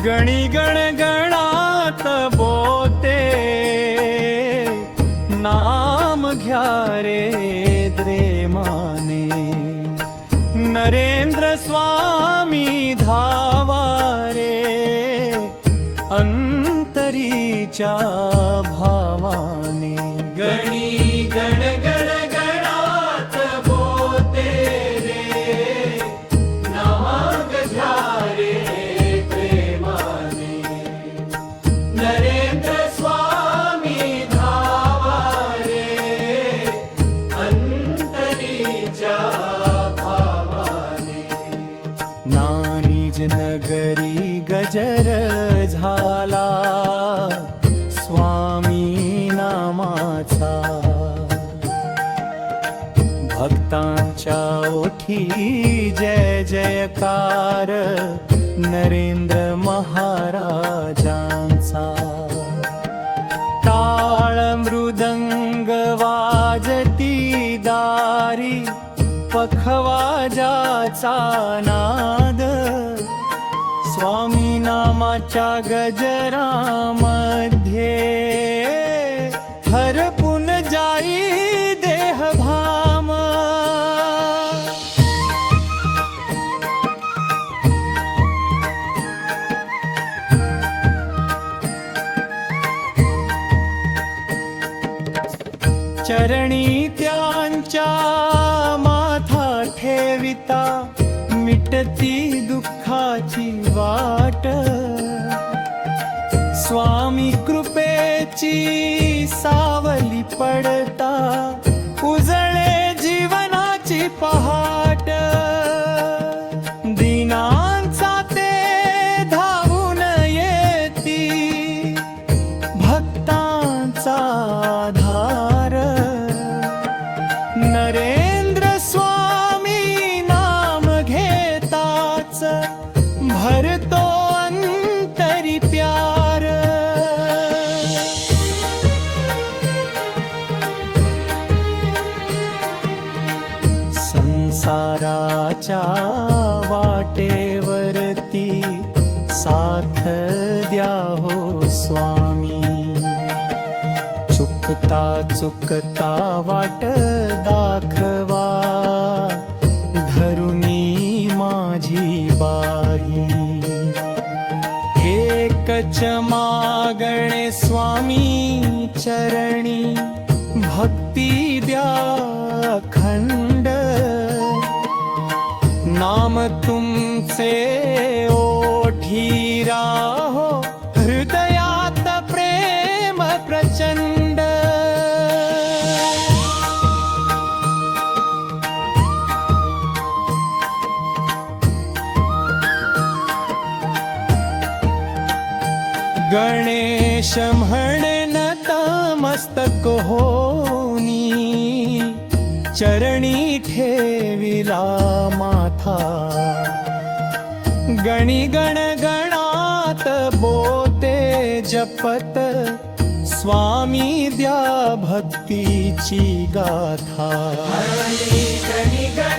गणी गणगणात बोते नाम घ्या रे द्रेमाने नरेंद्र स्वामी धावा रे अंतरीच्या भावाने गणी गणगण गणात बोते रे नाम घ्या रे प्रेमाने नरेंद्र स्वामी धावा रे अंतरीच्या भावाने नानीज नगरी गजर झाला स्वामी नामाचा भक्तांच्या ओठी जय जयकार नरेंद्र महाराजांचा टाळ मृदंग वाजती दारी पखवाजाचा नाद स्वामी नामाच्या गजरामध्ये हरपून जाई देह भाम चरणी त्यांच्या माथा ठेविता मिटती दुःखाची वाट स्वामी कृपेची सावली पडता उजळे जीवनाची पहाट दीनांचा ते धावून येती भक्तांचा आधार नरेंद्र स्वामी नाम घेताच भरतो अंतरी प्यार संसाराच्या वाटेवरती साथ द्या हो स्वामी चुकता चुकता वाट दाखवा धरुनी माझी बाही एकच मागणे स्वामी चरणी भक्ती द्या खंड नाम तुमचे ओठी राहो हृदयात प्रेम प्रचंड गणेश म्हणे नतमस्तक होनी चरणी ठेविला माथा गणी गण गणात बोते जपत स्वामी द्या भक्तीची गाथा गणी गण